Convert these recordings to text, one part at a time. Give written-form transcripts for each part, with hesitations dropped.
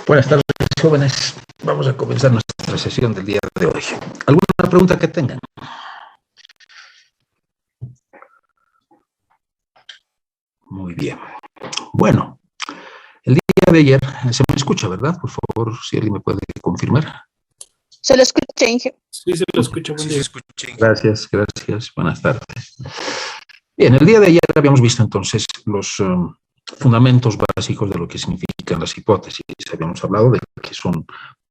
Buenas tardes, jóvenes. Vamos a comenzar nuestra sesión del día de hoy. ¿Alguna pregunta que tengan? Muy bien. Bueno, el día de ayer, se me escucha, ¿verdad? Por favor, si alguien me puede confirmar. Se lo escucha, Inge. Sí, se lo escucha. Buen día. Gracias, gracias. Buenas tardes. Bien, el día de ayer habíamos visto entonces los fundamentos básicos de lo que significan las hipótesis. Habíamos hablado de que son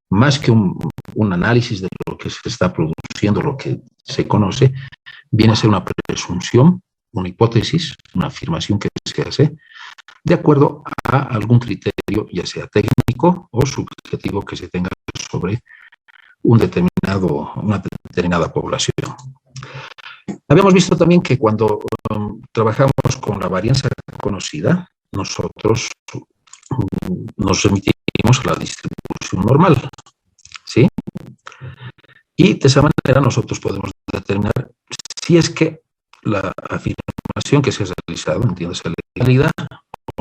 más que un análisis de lo que se está produciendo, lo que se conoce, viene a ser una presunción, una hipótesis, una afirmación que se hace de acuerdo a algún criterio, ya sea técnico o subjetivo, que se tenga sobre una determinada población. Habíamos visto también que cuando trabajamos con la varianza conocida, nosotros nos remitimos a la distribución normal, ¿sí? Y de esa manera nosotros podemos determinar si es que la afirmación que se ha realizado, entiéndase, legalidad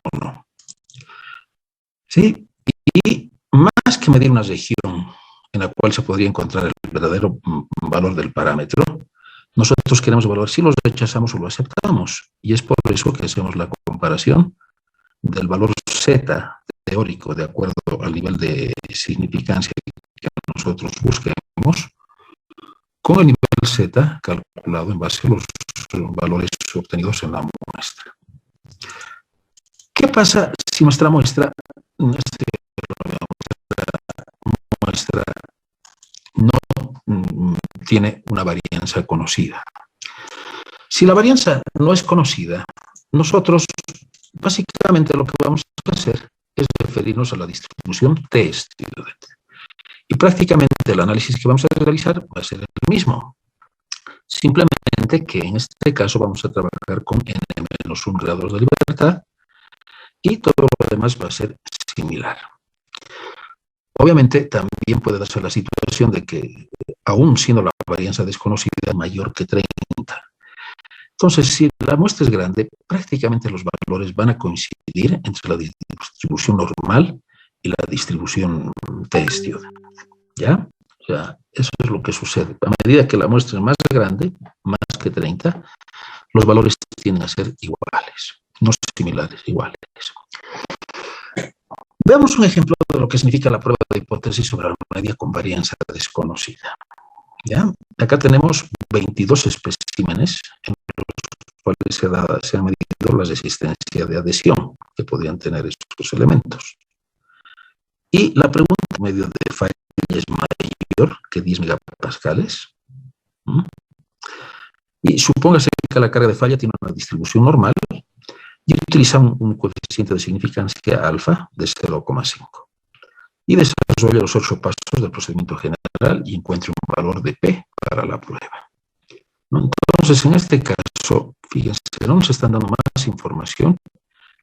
o no. ¿Sí? Y más que medir una región en la cual se podría encontrar el verdadero valor del parámetro, nosotros queremos evaluar si lo rechazamos o lo aceptamos. Y es por eso que hacemos la comparación del valor Z teórico de acuerdo al nivel de significancia que nosotros busquemos con el nivel Z calculado en base a los valores obtenidos en la muestra. ¿Qué pasa si nuestra muestra no tiene una varianza conocida? Si la varianza no es conocida, nosotros básicamente lo que vamos a hacer es referirnos a la distribución T-student. Y prácticamente el análisis que vamos a realizar va a ser el mismo. Simplemente que en este caso vamos a trabajar con n-1 grados de libertad y todo lo demás va a ser similar. Obviamente también puede darse la situación de que, aún siendo la varianza desconocida mayor que 30, entonces si la muestra es grande, prácticamente los valores van a coincidir entre la distribución normal y la distribución T-student. ¿Ya? O sea, eso es lo que sucede. A medida que la muestra es más grande, más que 30, los valores tienden a ser iguales, no similares, iguales. Veamos un ejemplo de lo que significa la prueba de hipótesis sobre la media con varianza desconocida. ¿Ya? Acá tenemos 22 especímenes en los cuales se ha medido la resistencia de adhesión que podrían tener estos elementos. Y la pregunta medio de falla es mayor que 10 megapascales. Y supóngase que la carga de falla tiene una distribución normal y utiliza un coeficiente de significancia alfa de 0,5. Y desarrolla los 8 pasos del procedimiento general y encuentre un valor de P para la prueba. Entonces, en este caso, fíjense, no nos están dando más información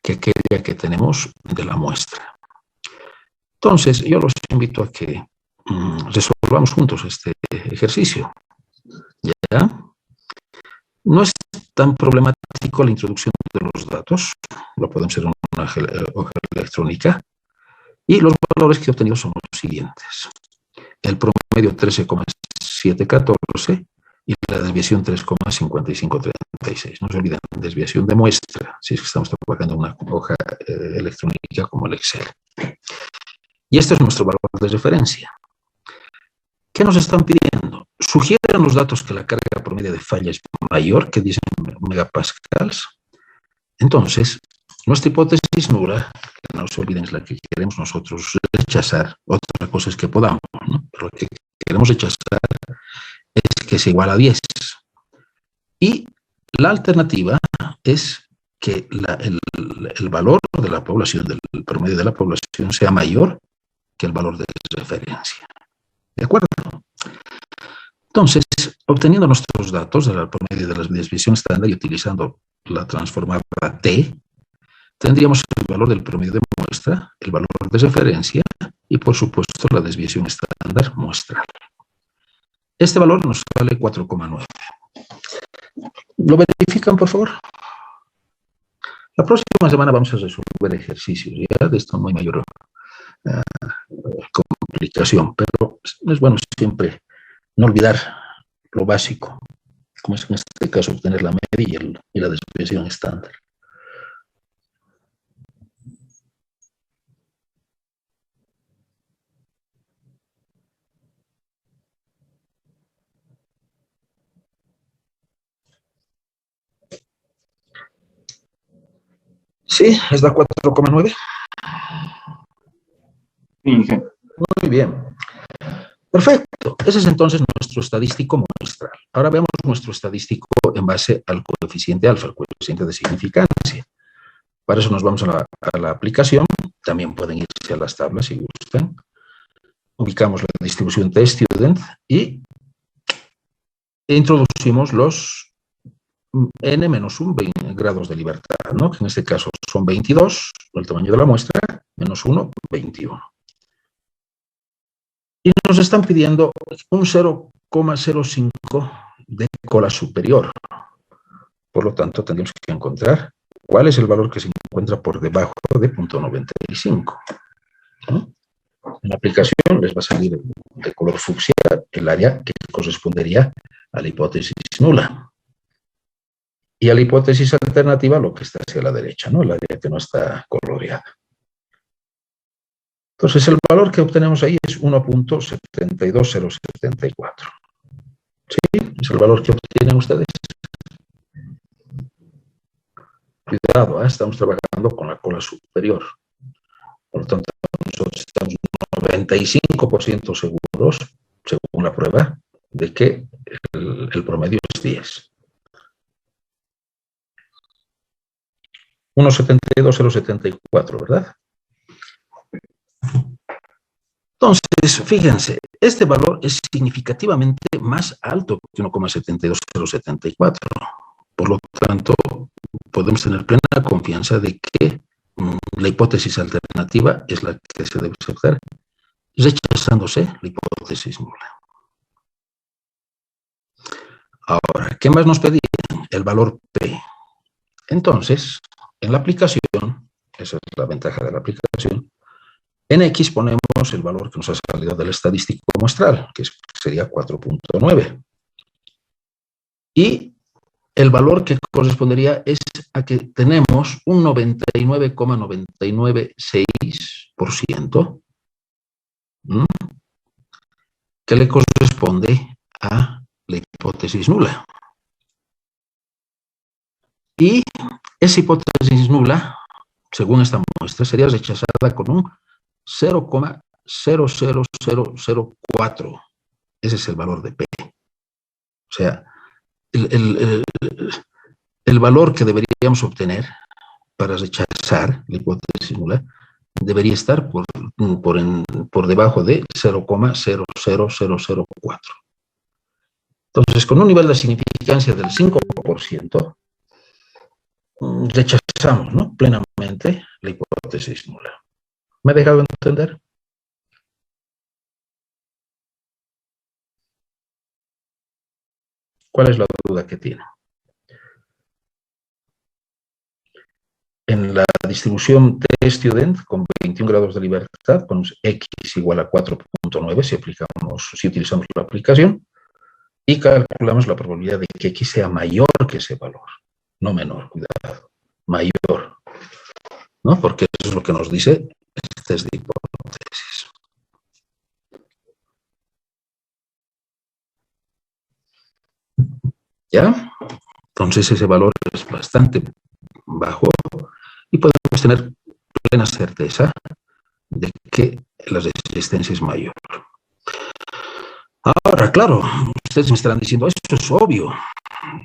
que aquella que tenemos de la muestra. Entonces, yo los invito a que resolvamos juntos este ejercicio. ¿Ya? No es tan problemático la introducción de los datos, lo podemos hacer en una hoja electrónica, y los valores que he obtenido son los siguientes. El promedio 13,714 y la desviación 3,5536. No se olviden, desviación de muestra, si es que estamos trabajando en una hoja electrónica como el Excel. Y este es nuestro valor de referencia. ¿Qué nos están pidiendo? Sugieren los datos que la carga promedio de falla es mayor que 10 megapascals. Entonces, nuestra hipótesis nula, que no se olviden, es la que queremos nosotros rechazar. Otra cosa es que podamos, ¿no? Pero lo que queremos rechazar es que es igual a 10. Y la alternativa es que el valor de la población, del promedio de la población, sea mayor que el valor de referencia. ¿De acuerdo? Entonces, obteniendo nuestros datos de la promedio de la desviación estándar y utilizando la transformada T, tendríamos el valor del promedio de muestra, el valor de referencia y, por supuesto, la desviación estándar muestral. Este valor nos sale 4,9. ¿Lo verifican, por favor? La próxima semana vamos a resolver ejercicios. Ya de esto no hay mayor complicación, pero es bueno siempre no olvidar lo básico, como es en este caso obtener la media y la desviación estándar. Sí, es la 4,9. Muy bien. Perfecto. Ese es entonces nuestro estadístico muestral. Ahora veamos nuestro estadístico en base al coeficiente alfa, el coeficiente de significancia. Para eso nos vamos a la aplicación. También pueden irse a las tablas si gustan. Ubicamos la distribución T-Student y introducimos los n-1 grados de libertad, ¿no? Que en este caso son 22, el tamaño de la muestra, menos 1, 21. Y nos están pidiendo un 0,05 de cola superior. Por lo tanto, tendríamos que encontrar cuál es el valor que se encuentra por debajo de 0,95. ¿No? En la aplicación les va a salir de color fucsia el área que correspondería a la hipótesis nula. Y a la hipótesis alternativa lo que está hacia la derecha, ¿no? El área que no está coloreada. Entonces, el valor que obtenemos ahí es 1.72074. ¿Sí? Es el valor que obtienen ustedes. Cuidado, estamos trabajando con la cola superior. Por lo tanto, nosotros estamos 95% seguros, según la prueba, de que el promedio es 10. 1.72074, ¿verdad? Entonces, fíjense, este valor es significativamente más alto que 1,72074. Por lo tanto, podemos tener plena confianza de que la hipótesis alternativa es la que se debe aceptar, rechazándose la hipótesis nula. Ahora, ¿qué más nos pedían? El valor P. Entonces, en la aplicación, esa es la ventaja de la aplicación, en X ponemos el valor que nos ha salido del estadístico muestral, que sería 4.9. Y el valor que correspondería es a que tenemos un 99,996%, que le corresponde a la hipótesis nula. Y esa hipótesis nula, según esta muestra, sería rechazada con un 0,00004. Ese es el valor de P. O sea, el valor que deberíamos obtener para rechazar la hipótesis nula debería estar por debajo de 0,00004. Entonces, con un nivel de significancia del 5%, rechazamos, ¿no?, plenamente la hipótesis nula. ¿Me he dejado entender? ¿Cuál es la duda que tiene? En la distribución T-Student con 21 grados de libertad, ponemos X igual a 4.9 si utilizamos la aplicación, y calculamos la probabilidad de que X sea mayor que ese valor, no menor, cuidado, mayor, ¿no? Porque eso es lo que nos dice el test de hipótesis. ¿Ya? Entonces ese valor es bastante bajo y podemos tener plena certeza de que la resistencia es mayor. Ahora, claro, ustedes me estarán diciendo, esto es obvio,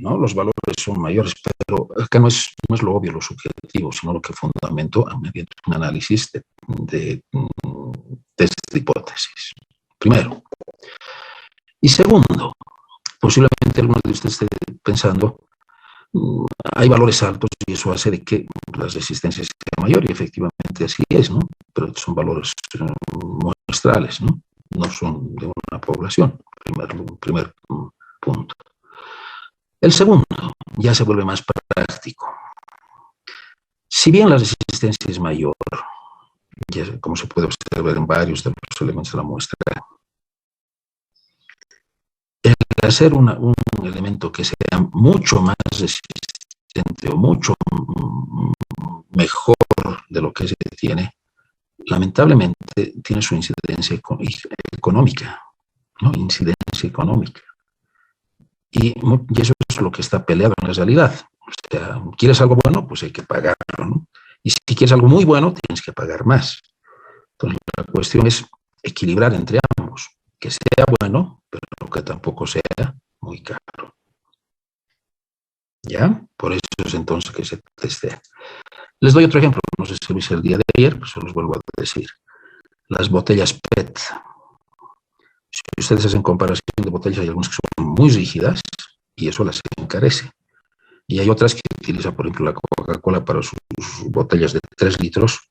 ¿no? Los valores son mayores, pero acá no es lo obvio, lo subjetivo, sino lo que fundamento mediante un análisis de test de hipótesis. Primero. Y segundo, posiblemente algunos de ustedes estén pensando, hay valores altos y eso hace de que la resistencia sea mayor, y efectivamente así es, ¿no? Pero son valores muestrales, ¿no? No son de una población, primer punto. El segundo ya se vuelve más práctico. Si bien la resistencia es mayor, como se puede observar en varios de los elementos de la muestra, el hacer un elemento que sea mucho más resistente o mucho mejor de lo que se tiene, lamentablemente tiene su incidencia económica, ¿no? Incidencia económica. Y eso es lo que está peleado en la realidad. O sea, ¿quieres algo bueno? Pues hay que pagarlo, ¿no? Y si quieres algo muy bueno, tienes que pagar más. Entonces, la cuestión es equilibrar entre ambos. Que sea bueno, pero que tampoco sea muy caro. ¿Ya? Por eso es entonces que se testea. Les doy otro ejemplo. No sé si lo hice el día de ayer, pues se los vuelvo a decir. Las botellas PET. Si ustedes hacen comparación de botellas, hay algunas que son muy rígidas y eso las encarece. Y hay otras que utilizan, por ejemplo, la Coca-Cola para sus botellas de 3 litros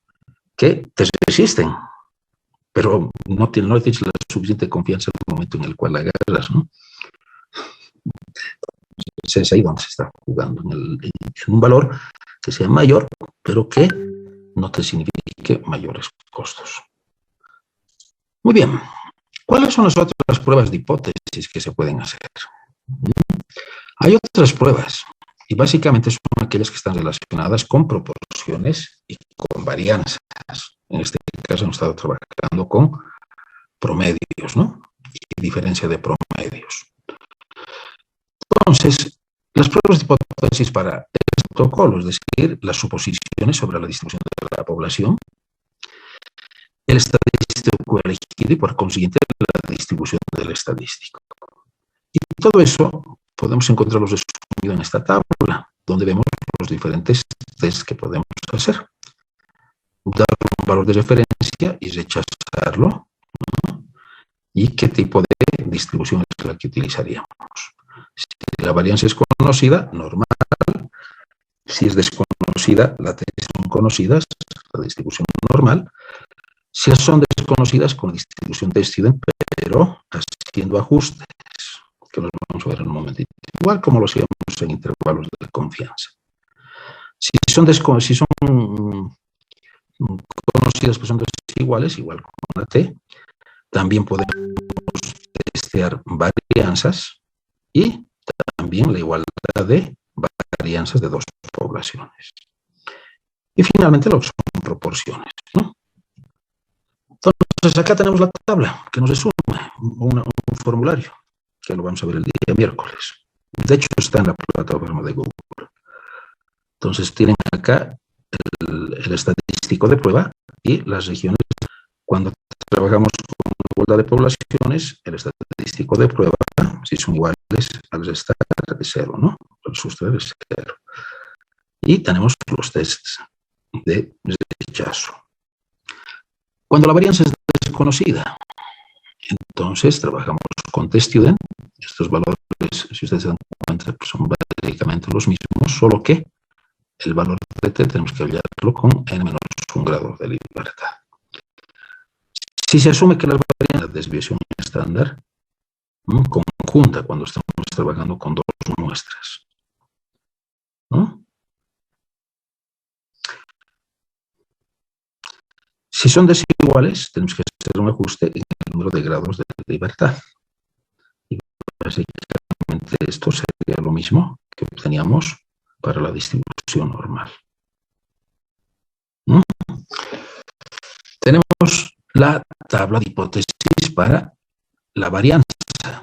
que te resisten, pero no tienes la suficiente confianza en el momento en el cual la agarras, ¿no? Es ahí donde se está jugando, en un valor que sea mayor, pero que no te signifique mayores costos. Muy bien. ¿Cuáles son las otras pruebas de hipótesis que se pueden hacer? Hay otras pruebas, y básicamente son aquellas que están relacionadas con proporciones y con varianzas. En este caso hemos estado trabajando con promedios, ¿no? Y diferencia de promedios. Entonces, las pruebas de hipótesis para este protocolo, es decir, las suposiciones sobre la distribución de la población, el estadístico elegido y por consiguiente la distribución del estadístico. Y todo eso podemos encontrarlo resumido en esta tabla, donde vemos los diferentes tests que podemos hacer. Dar un valor de referencia y rechazarlo, ¿no? Y qué tipo de distribución es la que utilizaríamos. Si la varianza es conocida, normal. Si es desconocida, las T son conocidas, la distribución normal. Si son desconocidas, con distribución t-student, pero haciendo ajustes, que los vamos a ver en un momentito. Igual como lo hacíamos en intervalos de confianza. Si son conocidas, pues son desiguales, igual con la T. También podemos testear varianzas y también la igualdad de varianzas de dos poblaciones. Y finalmente lo que son proporciones, ¿no? Entonces acá tenemos la tabla que nos resume un formulario que lo vamos a ver el día miércoles. De hecho está en la plataforma de Google. Entonces tienen acá el estadístico de prueba y las regiones. Cuando trabajamos con igualdad de poblaciones, el estadístico de prueba, si son iguales, al restar es 0, ¿no? Al sustraer es 0. Y tenemos los tests de rechazo. Cuando la varianza es desconocida, entonces trabajamos con t-student. Estos valores, si ustedes se dan cuenta, pues son básicamente los mismos, solo que el valor de t tenemos que hallarlo con n-1 grado de libertad. Si se asume que la varianza de desviación estándar conjunta cuando estamos trabajando con dos muestras, ¿no? Si son desiguales, tenemos que hacer un ajuste en el número de grados de libertad. Y básicamente esto sería lo mismo que obteníamos para la distribución normal. Tenemos la tabla de hipótesis para la varianza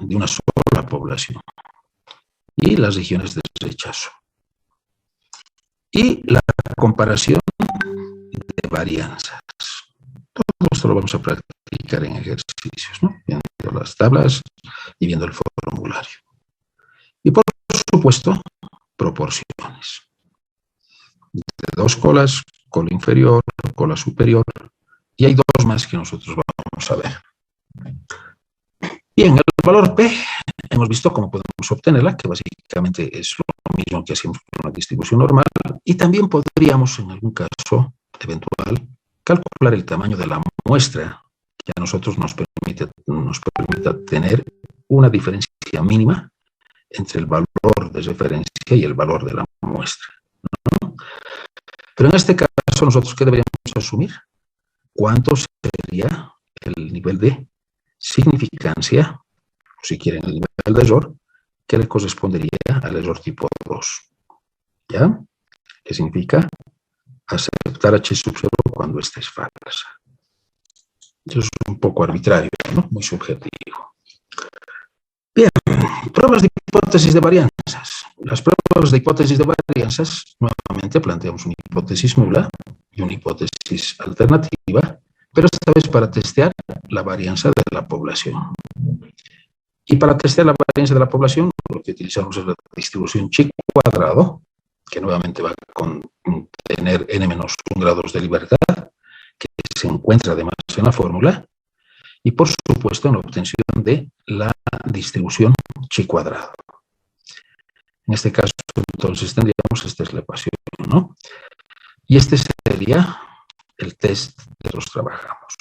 de una sola población y las regiones de rechazo. Y la comparación de varianzas. Todo esto lo vamos a practicar en ejercicios, ¿no? Viendo las tablas y viendo el formulario. Y por supuesto, proporciones. De dos colas, cola inferior, cola superior, y hay dos más que nosotros vamos a ver. Bien, el valor P, hemos visto cómo podemos obtenerla, que básicamente es lo mismo que hacemos con una distribución normal, y también podríamos, en algún caso eventual, calcular el tamaño de la muestra que a nosotros nos permita tener una diferencia mínima entre el valor de referencia y el valor de la muestra, ¿no? Pero en este caso, nosotros, ¿qué deberíamos asumir? cuánto sería el nivel de significancia, o si quieren el nivel de error, que le correspondería al error tipo 2. ¿Ya? ¿Qué significa? Aceptar H sub 0 cuando esta es falsa. Eso es un poco arbitrario, ¿no? Muy subjetivo. Bien, pruebas de hipótesis de varianzas. Las pruebas de hipótesis de varianzas, nuevamente planteamos una hipótesis nula y una hipótesis alternativa, pero esta vez para testear la varianza de la población. Y para testear la varianza de la población, lo que utilizamos es la distribución chi cuadrado, que nuevamente va a tener n-1 grados de libertad, que se encuentra además en la fórmula, y por supuesto en la obtención de la distribución chi cuadrado. En este caso, entonces, tendríamos, esta es la ecuación, ¿no? Y este sería el test que los trabajamos.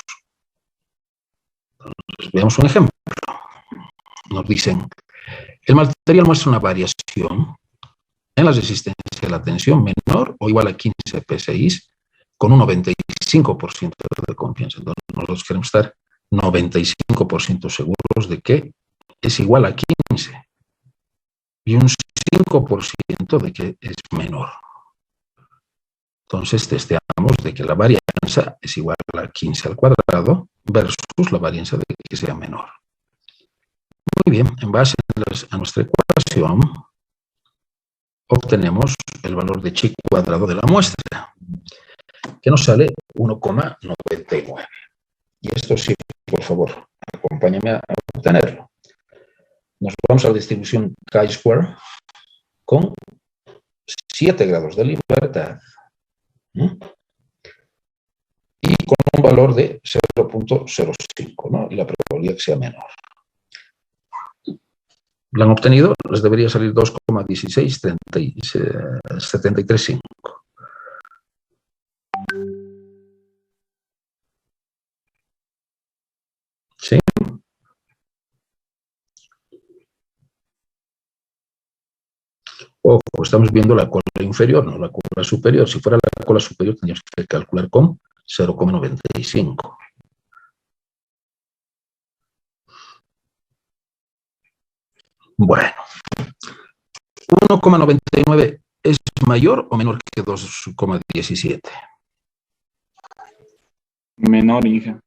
Entonces, veamos un ejemplo. Nos dicen, el material muestra una variación en la resistencia de la tensión menor o igual a 15 psi con un 95% de confianza. Entonces, nosotros queremos estar 95% seguros de que es igual a 15 y un 5% de que es menor. Entonces, testeamos de que la varianza es igual a 15 al cuadrado versus la varianza de que sea menor. Muy bien, en base a nuestra ecuación, obtenemos el valor de chi cuadrado de la muestra, que nos sale 1,99. Y esto sí, por favor, acompáñame a obtenerlo. Nos vamos a la distribución chi-square con 7 grados de libertad y con un valor de 0.05, ¿no? Y la probabilidad que sea menor. La han obtenido, les debería salir 2,1673,5. ¿Sí? Ojo, estamos viendo la cola inferior, no la cola superior. Si fuera la cola superior, tendríamos que calcular con 0,95. Bueno, 1,99 es mayor o menor que 2,17. Menor, Inge.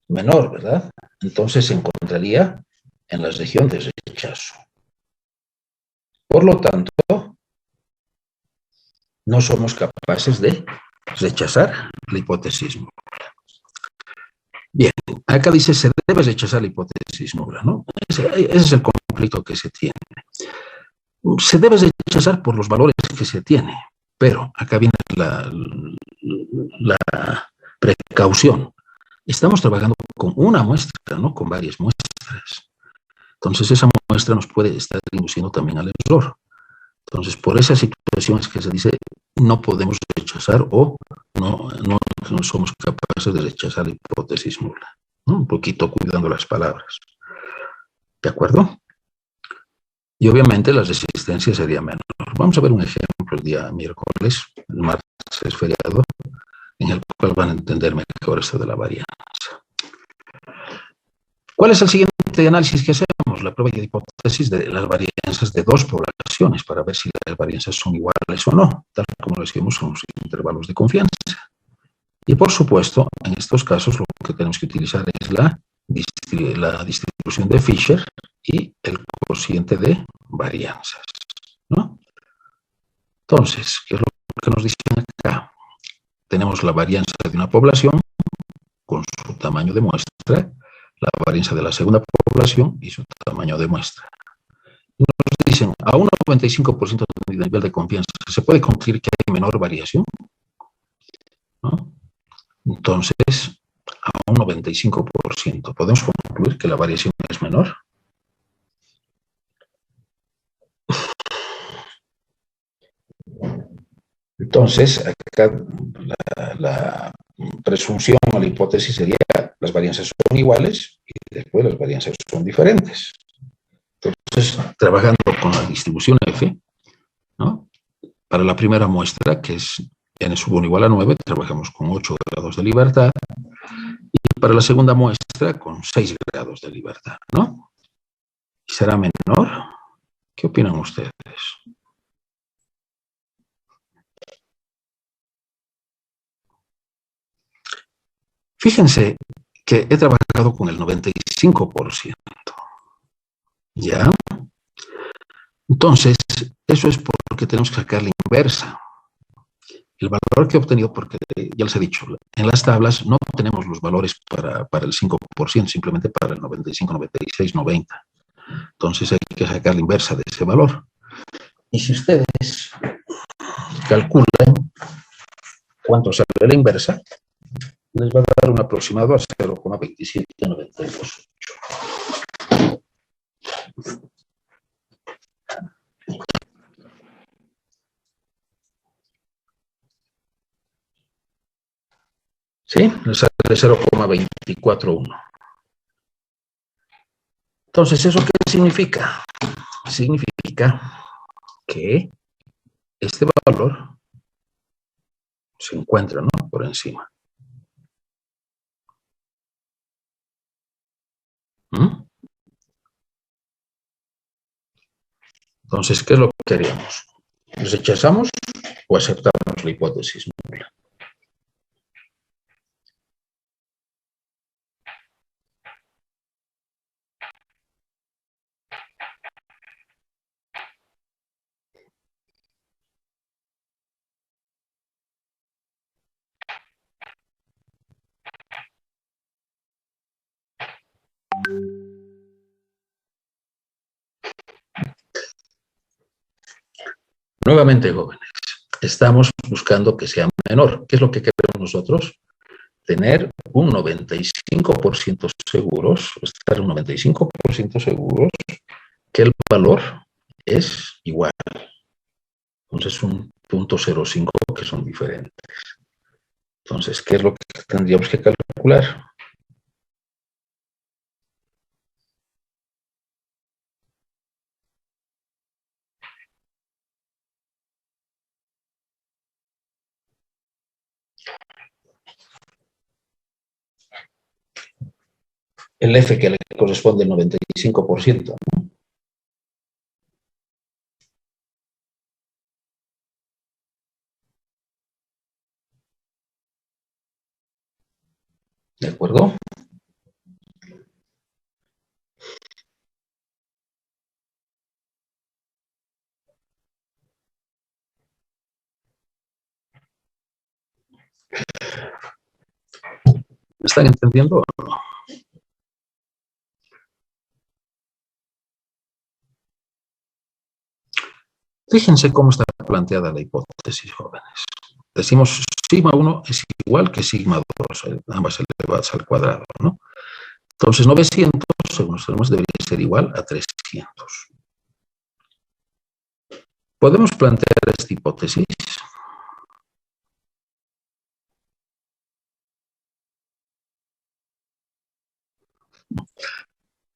Menor, ¿verdad? Entonces se encontraría en la región de rechazo. Por lo tanto, no somos capaces de rechazar la hipótesis nula. Bien, acá dice se debe rechazar la hipótesis nula, ¿no? Ese es el conflicto que se tiene. Se debe rechazar por los valores que se tiene, pero acá viene la precaución. Estamos trabajando con una muestra, no con varias muestras. Entonces esa muestra nos puede estar induciendo también al error. Entonces por esas situaciones que se dice no podemos rechazar o no somos capaces de rechazar la hipótesis nula, ¿no? Un poquito cuidando las palabras. ¿De acuerdo? Y obviamente la resistencia sería menor. Vamos a ver un ejemplo el día miércoles, el martes es feriado, en el cual van a entender mejor esto de la varianza. ¿Cuál es el siguiente análisis que hacemos? La prueba de hipótesis de las varianzas de dos poblaciones para ver si las varianzas son iguales o no, tal como lo decimos en los intervalos de confianza. Y por supuesto, en estos casos lo que tenemos que utilizar es la distribución de Fisher y el cociente de varianzas, ¿no? Entonces, ¿qué es lo que nos dicen acá? Tenemos la varianza de una población con su tamaño de muestra, la varianza de la segunda población y su tamaño de muestra. Nos dicen, a un 95% de nivel de confianza, ¿se puede concluir que hay menor variación? ¿No? Entonces, a un 95%, ¿podemos concluir que la variación es menor? Entonces, acá la presunción o la hipótesis sería las varianzas son iguales y después las varianzas son diferentes. Entonces, trabajando con la distribución F, ¿no? Para la primera muestra, que es n sub 1 igual a 9, trabajamos con 8 grados de libertad. Y para la segunda muestra, con 6 grados de libertad, ¿no? ¿Y será menor? ¿Qué opinan ustedes? Fíjense que he trabajado con el 95%. ¿Ya? Entonces, eso es porque tenemos que sacar la inversa. El valor que he obtenido, porque ya les he dicho, en las tablas no tenemos los valores para el 5%, simplemente para el 95, 96, 90. Entonces hay que sacar la inversa de ese valor. Y si ustedes calculan cuánto sale la inversa, les va a dar un aproximado a 0,2792. ¿Sí? Les sale 0,241. Entonces, ¿eso qué significa? Significa que este valor se encuentra, ¿no?, por encima. Entonces, ¿qué es lo que haríamos? ¿Rechazamos o aceptamos la hipótesis nula? Nuevamente, jóvenes, estamos buscando que sea menor. ¿Qué es lo que queremos nosotros? Tener un 95% seguros, estar un 95% seguros que el valor es igual. Entonces, un 0.05 que son diferentes. Entonces, ¿qué es lo que tendríamos que calcular? El F que le corresponde al 95%, ¿no? ¿De acuerdo? ¿Me están entendiendo o no? Fíjense cómo está planteada la hipótesis, jóvenes. Decimos sigma 1 es igual que sigma 2, ambas elevadas al cuadrado, ¿no? Entonces 900, según sabemos, debería ser igual a 300. ¿Podemos plantear esta hipótesis?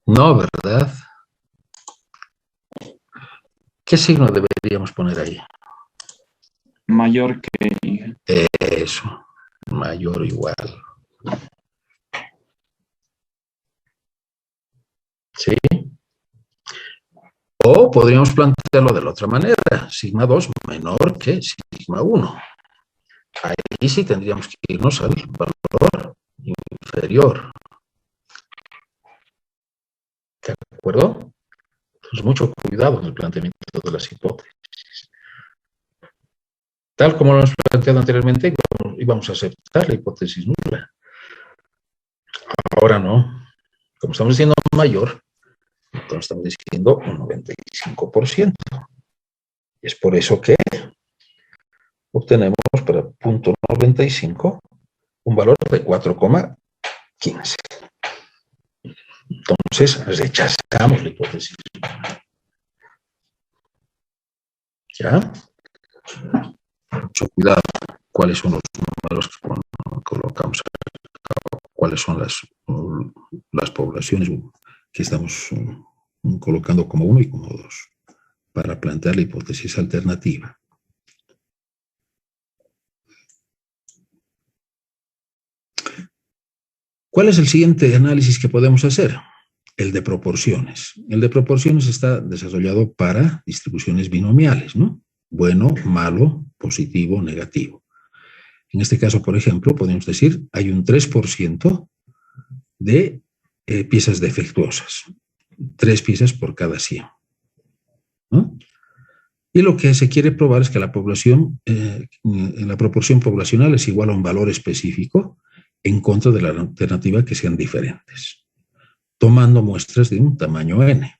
No, ¿verdad? ¿Qué signo deberíamos poner ahí? Mayor que... Eso, mayor o igual. ¿Sí? O podríamos plantearlo de la otra manera, sigma 2 menor que sigma 1. Ahí sí tendríamos que irnos al valor inferior. ¿De acuerdo? Entonces, mucho cuidado en el planteamiento de las hipótesis. Tal como lo hemos planteado anteriormente, íbamos a aceptar la hipótesis nula. Ahora no. Como estamos diciendo mayor, entonces estamos diciendo un 95%. Y es por eso que obtenemos para punto 95 un valor de 4,15. Entonces rechazamos la hipótesis. ¿Ya? Mucho cuidado cuáles son los números que colocamos acá, cuáles son las poblaciones que estamos colocando como 1 y como 2 para plantear la hipótesis alternativa. ¿Cuál es el siguiente análisis que podemos hacer? El de proporciones. El de proporciones está desarrollado para distribuciones binomiales, ¿no? Bueno, malo, positivo, negativo. En este caso, por ejemplo, podemos decir hay un 3% de piezas defectuosas. 3 piezas por cada 100. ¿No? Y lo que se quiere probar es que la población, la proporción poblacional es igual a un valor específico en contra de la alternativa que sean diferentes, tomando muestras de un tamaño n.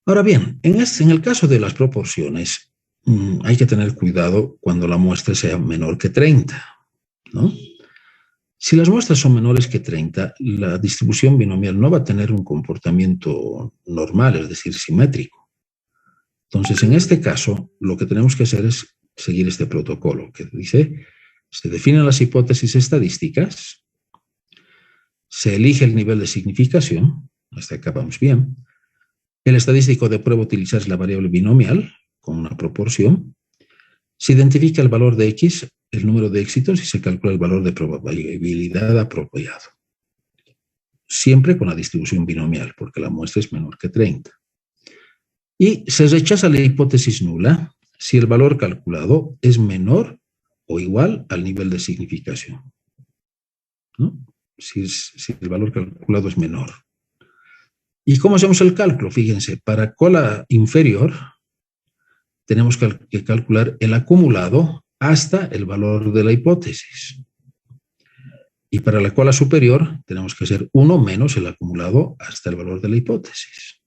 Ahora bien, en el caso de las proporciones, hay que tener cuidado cuando la muestra sea menor que 30, ¿no? Si las muestras son menores que 30, la distribución binomial no va a tener un comportamiento normal, es decir, simétrico. Entonces, en este caso, lo que tenemos que hacer es seguir este protocolo que dice, se definen las hipótesis estadísticas, se elige el nivel de significación, hasta acá vamos bien, el estadístico de prueba utilizar la variable binomial con una proporción, se identifica el valor de X, el número de éxitos y se calcula el valor de probabilidad apropiado. Siempre con la distribución binomial, porque la muestra es menor que 30. Y se rechaza la hipótesis nula si el valor calculado es menor o igual al nivel de significación, ¿no? Si el valor calculado es menor. ¿Y cómo hacemos el cálculo? Fíjense, para cola inferior tenemos que calcular el acumulado hasta el valor de la hipótesis. Y para la cola superior tenemos que hacer 1 menos el acumulado hasta el valor de la hipótesis.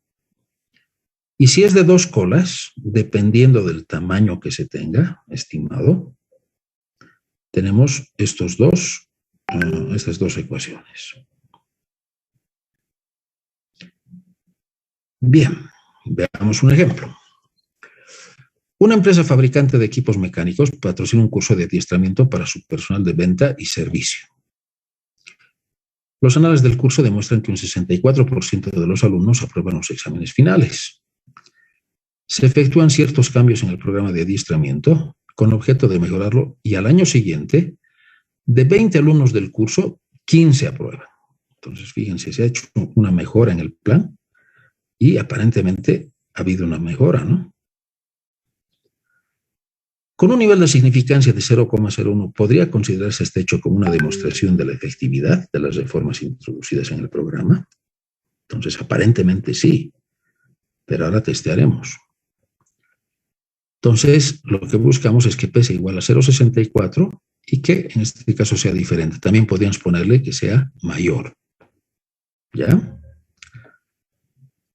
Y si es de 2 colas, dependiendo del tamaño que se tenga estimado, tenemos estas dos ecuaciones. Bien, veamos un ejemplo. Una empresa fabricante de equipos mecánicos patrocina un curso de adiestramiento para su personal de venta y servicio. Los análisis del curso demuestran que un 64% de los alumnos aprueban los exámenes finales. Se efectúan ciertos cambios en el programa de adiestramiento con objeto de mejorarlo y al año siguiente, de 20 alumnos del curso, 15 aprueban. Entonces, fíjense, se ha hecho una mejora en el plan y aparentemente ha habido una mejora, ¿no? Con un nivel de significancia de 0,01, ¿podría considerarse este hecho como una demostración de la efectividad de las reformas introducidas en el programa? Entonces, aparentemente sí, pero ahora testearemos. Entonces, lo que buscamos es que P sea igual a 0,64 y que en este caso sea diferente. También podríamos ponerle que sea mayor. ¿Ya?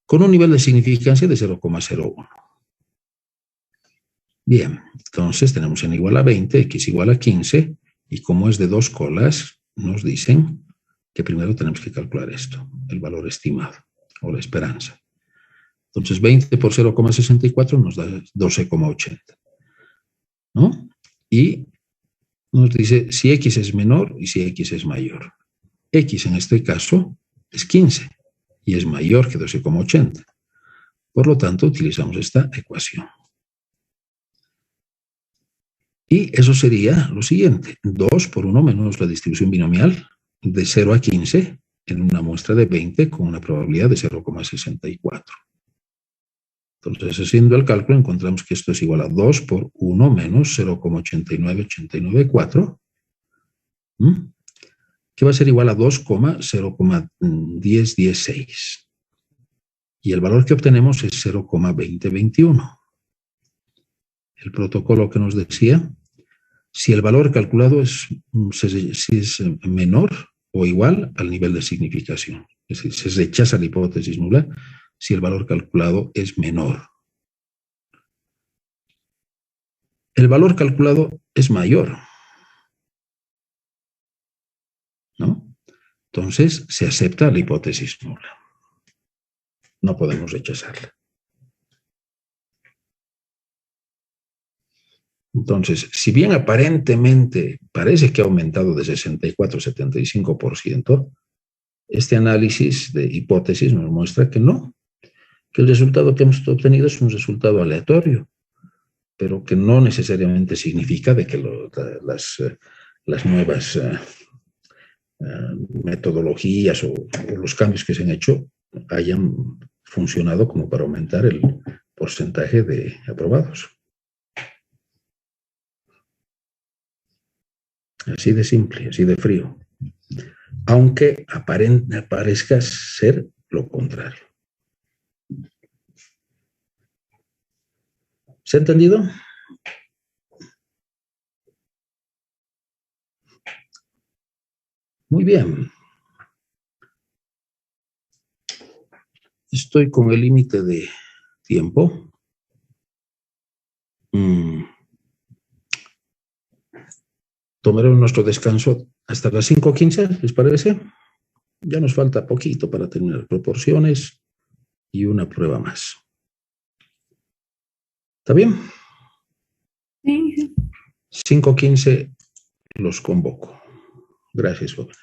Con un nivel de significancia de 0,01. Bien, entonces tenemos n igual a 20, x igual a 15, y como es de 2 colas, nos dicen que primero tenemos que calcular esto, el valor estimado, o la esperanza. Entonces 20 por 0,64 nos da 12,80, ¿no? Y nos dice si x es menor y si x es mayor. X en este caso es 15 y es mayor que 12,80. Por lo tanto, utilizamos esta ecuación. Y eso sería lo siguiente, 2 por 1 menos la distribución binomial de 0 a 15 en una muestra de 20 con una probabilidad de 0,64. Entonces, haciendo el cálculo, encontramos que esto es igual a 2 por 1 menos 0,89894, que va a ser igual a 2,0,1016. Y el valor que obtenemos es 0,2021. El protocolo que nos decía, si el valor calculado es menor o igual al nivel de significación. Es decir, se rechaza la hipótesis nula si el valor calculado es menor. El valor calculado es mayor, ¿no? Entonces, se acepta la hipótesis nula. No podemos rechazarla. Entonces, si bien aparentemente parece que ha aumentado de 64 a 75%, este análisis de hipótesis nos muestra que no, que el resultado que hemos obtenido es un resultado aleatorio, pero que no necesariamente significa de que las nuevas metodologías o los cambios que se han hecho hayan funcionado como para aumentar el porcentaje de aprobados. Así de simple, así de frío. Aunque parezca ser lo contrario. ¿Se ha entendido? Muy bien. Estoy con el límite de tiempo. Tomaremos nuestro descanso hasta las 5:15, ¿les parece? Ya nos falta poquito para terminar proporciones y una prueba más. ¿Está bien? Sí. 5:15 los convoco. Gracias, jóvenes.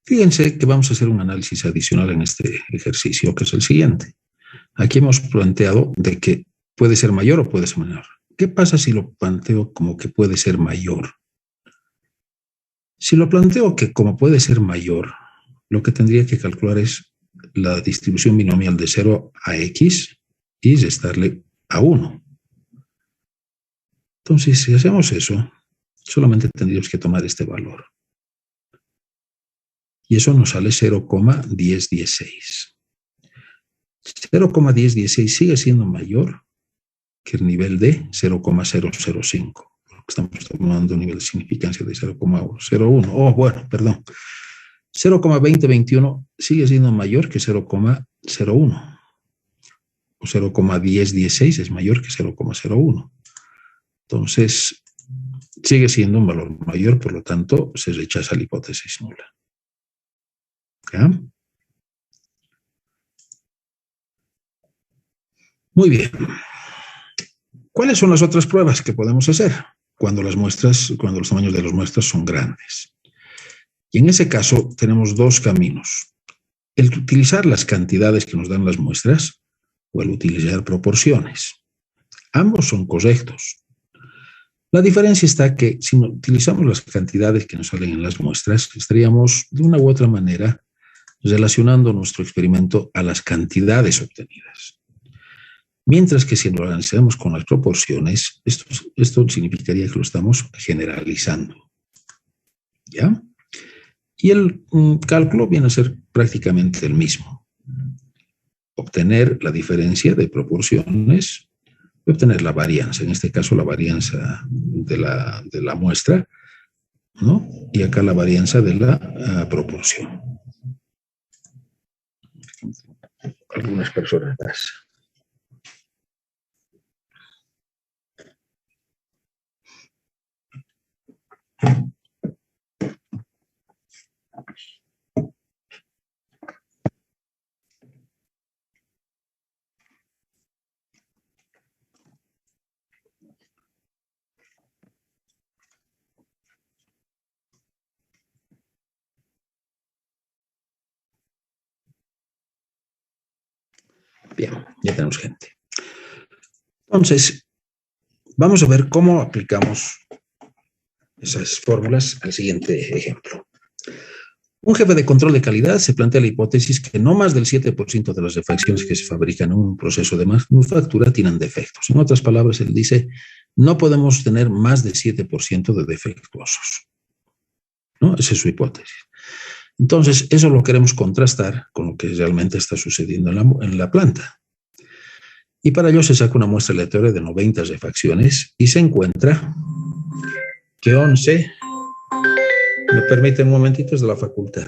Fíjense que vamos a hacer un análisis adicional en este ejercicio, que es el siguiente. Aquí hemos planteado de que puede ser mayor o puede ser menor. ¿Qué pasa si lo planteo como que puede ser mayor? Si lo planteo que como puede ser mayor, lo que tendría que calcular es la distribución binomial de 0 a x y restarle a 1. Entonces, si hacemos eso, solamente tendríamos que tomar este valor. Y eso nos sale 0,1016. 0,1016 sigue siendo mayor que el nivel de 0,005. Estamos tomando un nivel de significancia de 0,01. Oh, bueno, perdón. 0,2021 sigue siendo mayor que 0,01. O 0,1016 es mayor que 0,01. Entonces, sigue siendo un valor mayor, por lo tanto, se rechaza la hipótesis nula. ¿Ya? Muy bien. ¿Cuáles son las otras pruebas que podemos hacer cuando los tamaños de las muestras son grandes? Y en ese caso tenemos dos caminos. El utilizar las cantidades que nos dan las muestras o el utilizar proporciones. Ambos son correctos. La diferencia está que si no utilizamos las cantidades que nos salen en las muestras, estaríamos de una u otra manera relacionando nuestro experimento a las cantidades obtenidas. Mientras que si lo analizamos con las proporciones, esto significaría que lo estamos generalizando. ¿Ya? Y el cálculo viene a ser prácticamente el mismo. Obtener la diferencia de proporciones y obtener la varianza, en este caso la varianza de la muestra, ¿no? Y acá la varianza de la proporción. Algunas personas más. Bien, ya tenemos gente. Entonces, vamos a ver cómo aplicamos esas fórmulas al siguiente ejemplo. Un jefe de control de calidad se plantea la hipótesis que no más del 7% de las refacciones que se fabrican en un proceso de manufactura tienen defectos. En otras palabras, él dice, no podemos tener más de 7% de defectuosos, ¿no? Esa es su hipótesis. Entonces, eso lo queremos contrastar con lo que realmente está sucediendo en la planta. Y para ello se saca una muestra aleatoria de 90 refacciones y se encuentra que 11, me permiten un momentito, es de la facultad.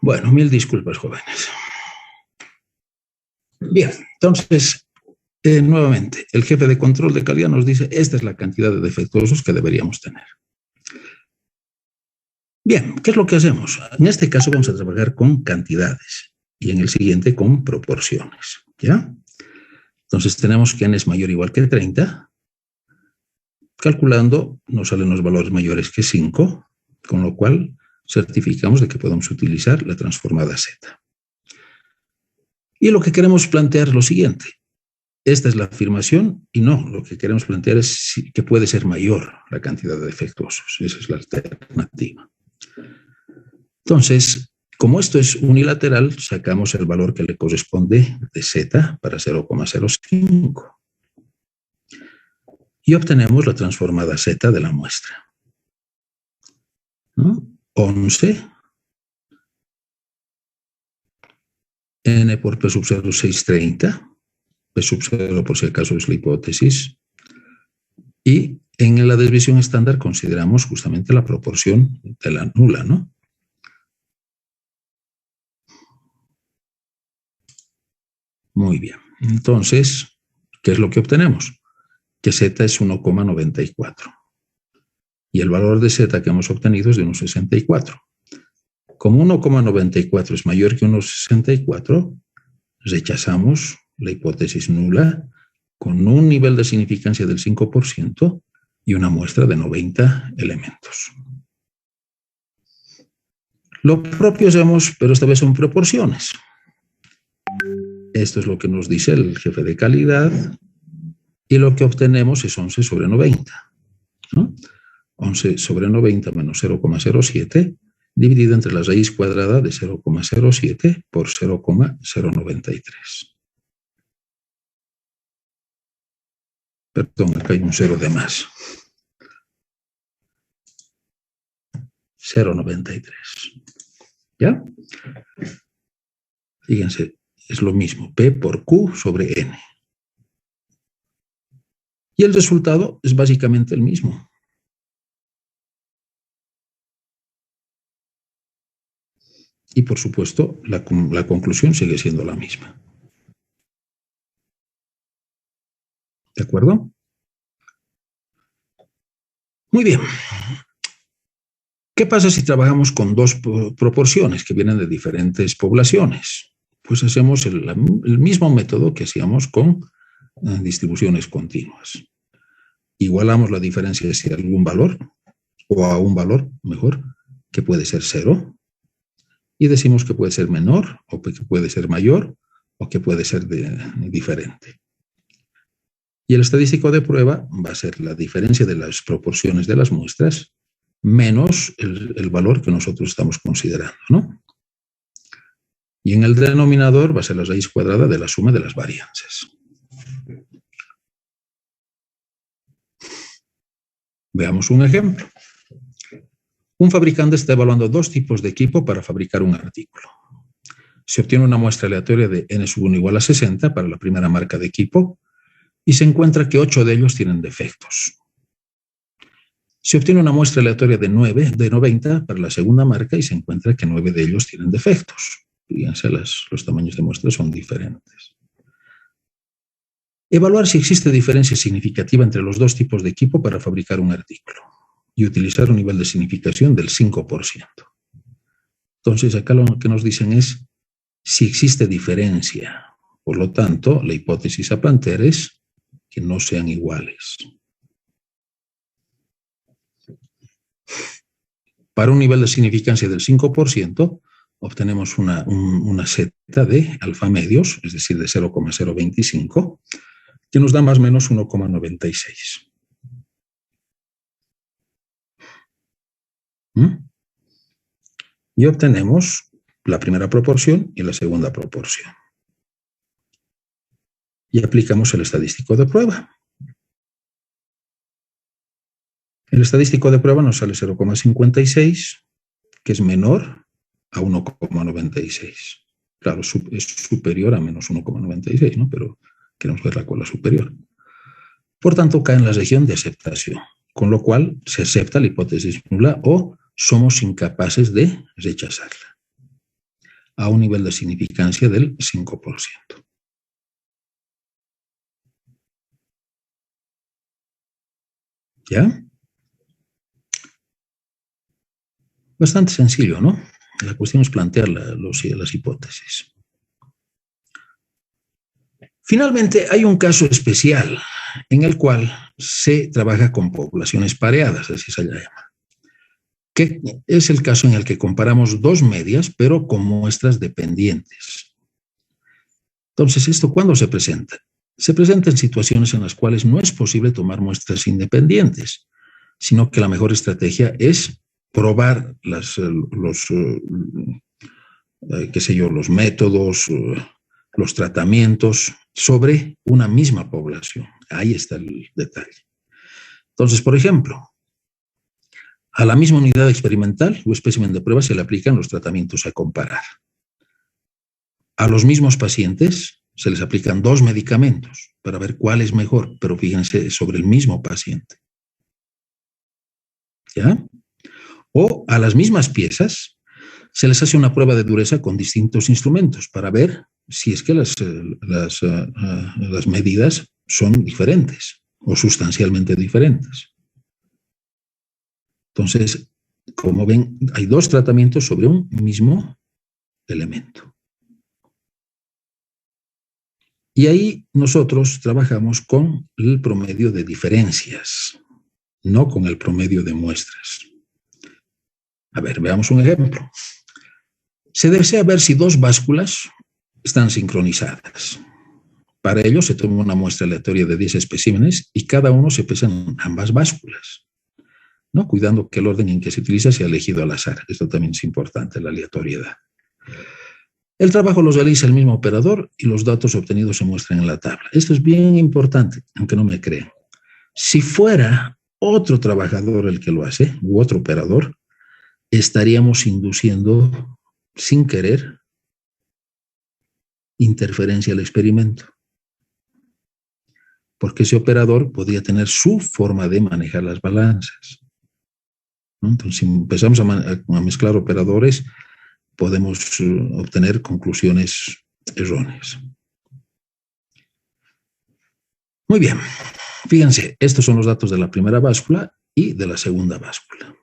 Bueno, mil disculpas, jóvenes. Bien, entonces, nuevamente, el jefe de control de calidad nos dice, esta es la cantidad de defectuosos que deberíamos tener. Bien, ¿qué es lo que hacemos? En este caso vamos a trabajar con cantidades y en el siguiente con proporciones, ¿ya? Entonces tenemos que n es mayor o igual que 30. Calculando, nos salen los valores mayores que 5, con lo cual certificamos de que podemos utilizar la transformada Z. Y lo que queremos plantear es lo siguiente. Esta es la afirmación y no, lo que queremos plantear es que puede ser mayor la cantidad de defectuosos. Esa es la alternativa. Entonces, como esto es unilateral, sacamos el valor que le corresponde de Z para 0,05. Y obtenemos la transformada Z de la muestra, ¿no? 11 n por P sub 0, 630. P sub 0 por si acaso es la hipótesis. Y en la desviación estándar consideramos justamente la proporción de la nula, ¿no? Muy bien. Entonces, ¿qué es lo que obtenemos? Que Z es 1,94. Y el valor de Z que hemos obtenido es de 1,64. Como 1,94 es mayor que 1,64, rechazamos la hipótesis nula con un nivel de significancia del 5% y una muestra de 90 elementos. Lo propio hacemos, pero esta vez son proporciones. Esto es lo que nos dice el jefe de calidad y lo que obtenemos es 11 sobre 90, ¿no? 11 sobre 90 menos 0,07 dividido entre la raíz cuadrada de 0,07 por 0,093. Perdón, acá hay un 0 de más. 0,93. ¿Ya? Fíjense, es lo mismo, P por Q sobre N. Y el resultado es básicamente el mismo. Y por supuesto, la conclusión sigue siendo la misma. ¿De acuerdo? Muy bien. ¿Qué pasa si trabajamos con dos proporciones que vienen de diferentes poblaciones? Pues hacemos el mismo método que hacíamos con distribuciones continuas. Igualamos la diferencia hacia algún valor, o a un valor, mejor, que puede ser 0, y decimos que puede ser menor, o que puede ser mayor, o que puede ser diferente. Y el estadístico de prueba va a ser la diferencia de las proporciones de las muestras menos el valor que nosotros estamos considerando, ¿no? Y en el denominador va a ser la raíz cuadrada de la suma de las varianzas. Veamos un ejemplo. Un fabricante está evaluando dos tipos de equipo para fabricar un artículo. Se obtiene una muestra aleatoria de n sub 1 igual a 60 para la primera marca de equipo y se encuentra que 8 de ellos tienen defectos. Se obtiene una muestra aleatoria de 90 para la segunda marca y se encuentra que 9 de ellos tienen defectos. Fíjense, los tamaños de muestras son diferentes. Evaluar si existe diferencia significativa entre los dos tipos de equipo para fabricar un artículo y utilizar un nivel de significación del 5%. Entonces, acá lo que nos dicen es si existe diferencia. Por lo tanto, la hipótesis a plantear es que no sean iguales. Para un nivel de significancia del 5%, obtenemos una Z de alfa medios, es decir, de 0,025, que nos da más o menos 1,96. Y obtenemos la primera proporción y la segunda proporción. Y aplicamos el estadístico de prueba. El estadístico de prueba nos sale 0,56, que es menor a 1,96. Claro, es superior a menos 1,96, ¿no? Pero queremos ver la cola superior. Por tanto, cae en la región de aceptación, con lo cual se acepta la hipótesis nula o somos incapaces de rechazarla. a un nivel de significancia del 5%. ¿Ya? Bastante sencillo, ¿no? La cuestión es plantear las hipótesis. Finalmente, hay un caso especial en el cual se trabaja con poblaciones pareadas, así se llama, que es el caso en el que comparamos dos medias, pero con muestras dependientes. Entonces, ¿esto cuándo se presenta? Se presenta en situaciones en las cuales no es posible tomar muestras independientes, sino que la mejor estrategia es probar los métodos, los tratamientos sobre una misma población. Ahí está el detalle. Entonces, por ejemplo, a la misma unidad experimental o espécimen de prueba se le aplican los tratamientos a comparar. A los mismos pacientes se les aplican dos medicamentos para ver cuál es mejor, pero fíjense, sobre el mismo paciente. ¿Ya? O a las mismas piezas se les hace una prueba de dureza con distintos instrumentos para ver si es que las medidas son diferentes o sustancialmente diferentes. Entonces, como ven, hay dos tratamientos sobre un mismo elemento. Y ahí nosotros trabajamos con el promedio de diferencias, no con el promedio de muestras. A ver, veamos un ejemplo. Se desea ver si dos básculas están sincronizadas. Para ello se toma una muestra aleatoria de 10 especímenes y cada uno se pesa en ambas básculas, ¿no? Cuidando que el orden en que se utiliza sea elegido al azar. Esto también es importante, la aleatoriedad. El trabajo los realiza el mismo operador y los datos obtenidos se muestran en la tabla. Esto es bien importante, aunque no me crean. Si fuera otro trabajador el que lo hace, u otro operador, estaríamos induciendo, sin querer, interferencia al experimento. Porque ese operador podría tener su forma de manejar las balanzas, ¿no? Entonces, si empezamos a mezclar operadores, podemos obtener conclusiones erróneas. Muy bien, fíjense, estos son los datos de la primera báscula y de la segunda báscula.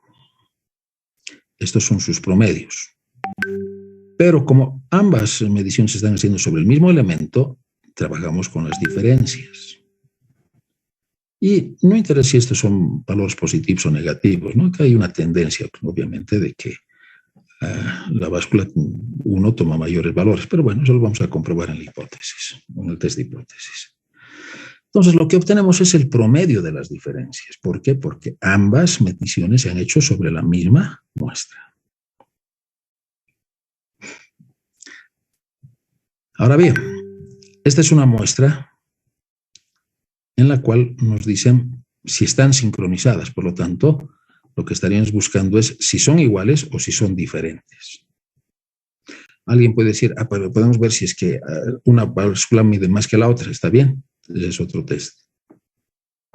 Estos son sus promedios. Pero como ambas mediciones se están haciendo sobre el mismo elemento, trabajamos con las diferencias. Y no interesa si estos son valores positivos o negativos, ¿no? Que hay una tendencia, obviamente, de que la báscula 1 toma mayores valores, pero bueno, eso lo vamos a comprobar en la hipótesis, en el test de hipótesis. Entonces, lo que obtenemos es el promedio de las diferencias. ¿Por qué? Porque ambas mediciones se han hecho sobre la misma muestra. Ahora bien, esta es una muestra en la cual nos dicen si están sincronizadas. Por lo tanto, lo que estaríamos buscando es si son iguales o si son diferentes. Alguien puede decir, pero podemos ver si es que una báscula mide más que la otra. Está bien, es otro test.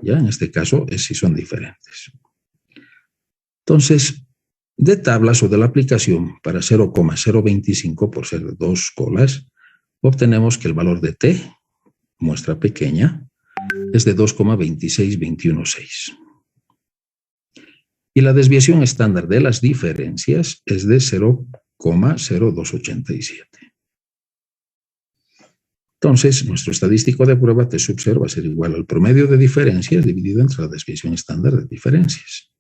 Ya, en este caso es si son diferentes. Entonces, de tablas o de la aplicación para 0,025 por ser dos colas, obtenemos que el valor de t, muestra pequeña, es de 2,26216. Y la desviación estándar de las diferencias es de 0,0287. Entonces, nuestro estadístico de prueba T sub 0 va a ser igual al promedio de diferencias dividido entre la desviación estándar de diferencias.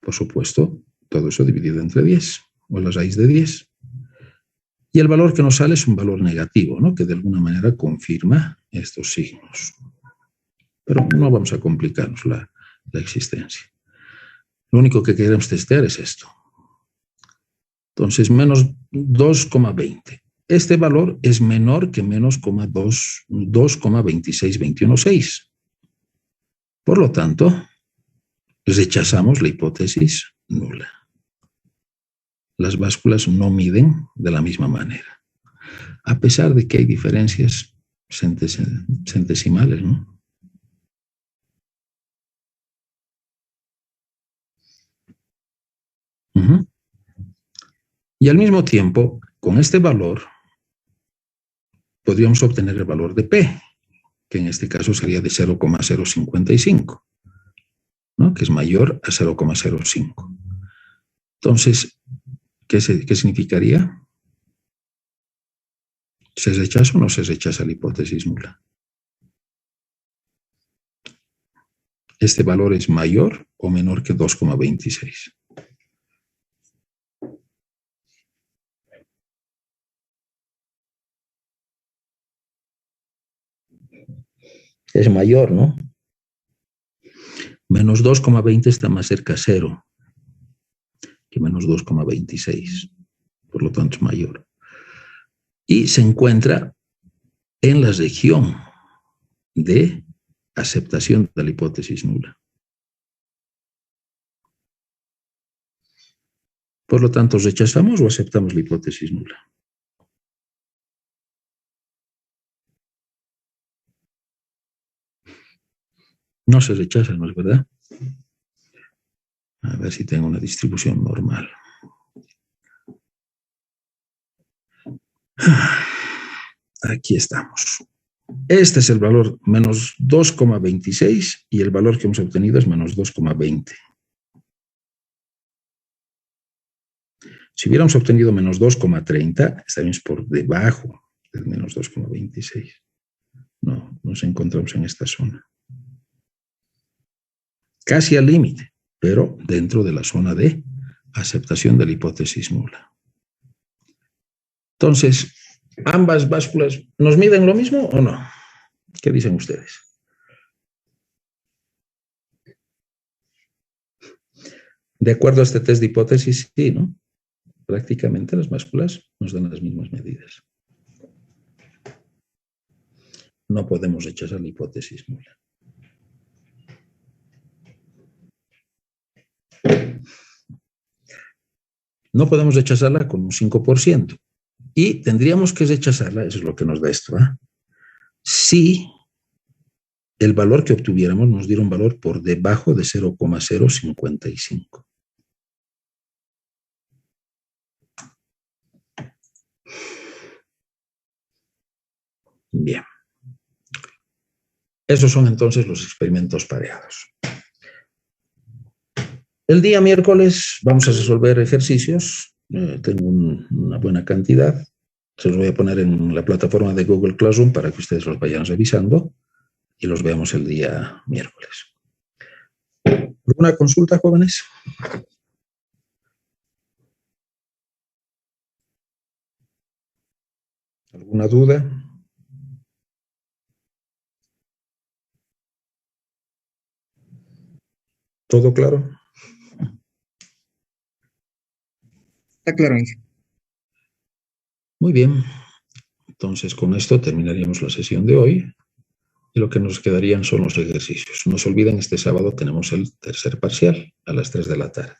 Por supuesto, todo eso dividido entre 10, o la raíz de 10. Y el valor que nos sale es un valor negativo, ¿no? Que de alguna manera confirma estos signos. Pero no vamos a complicarnos la existencia. Lo único que queremos testear es esto. Entonces, menos 2,20. Este valor es menor que menos 2,26216. Por lo tanto, rechazamos la hipótesis nula. Las básculas no miden de la misma manera, a pesar de que hay diferencias centesimales, ¿no? Y al mismo tiempo, con este valor podríamos obtener el valor de P, que en este caso sería de 0,055, ¿no? Que es mayor a 0,05. Entonces, ¿qué significaría? ¿Se rechaza o no se rechaza la hipótesis nula? ¿Este valor es mayor o menor que 2,26? Es mayor, ¿no? Menos 2,20 está más cerca a 0 que menos 2,26. Por lo tanto, es mayor. Y se encuentra en la región de aceptación de la hipótesis nula. Por lo tanto, ¿rechazamos o aceptamos la hipótesis nula? No se rechaza, ¿no es verdad? A ver si tengo una distribución normal. Aquí estamos. Este es el valor menos 2,26 y el valor que hemos obtenido es menos 2,20. Si hubiéramos obtenido menos 2,30, estaríamos por debajo del menos 2,26. No, nos encontramos en esta zona. Casi al límite, pero dentro de la zona de aceptación de la hipótesis nula. Entonces, ¿ambas básculas nos miden lo mismo o no? ¿Qué dicen ustedes? De acuerdo a este test de hipótesis, sí, ¿no? Prácticamente las básculas nos dan las mismas medidas. No podemos rechazar la hipótesis nula. No podemos rechazarla con un 5%. Y tendríamos que rechazarla, eso es lo que nos da esto, ¿eh? Si el valor que obtuviéramos nos diera un valor por debajo de 0,055. Bien. Esos son entonces los experimentos pareados. El día miércoles vamos a resolver ejercicios. Tengo una buena cantidad. Se los voy a poner en la plataforma de Google Classroom para que ustedes los vayan revisando y los veamos el día miércoles. ¿Alguna consulta, jóvenes? ¿Alguna duda? ¿Todo claro? Está claro, Inge. Muy bien. Entonces, con esto terminaríamos la sesión de hoy. Y lo que nos quedarían son los ejercicios. No se olviden, este sábado tenemos el tercer parcial a las 3 de la tarde.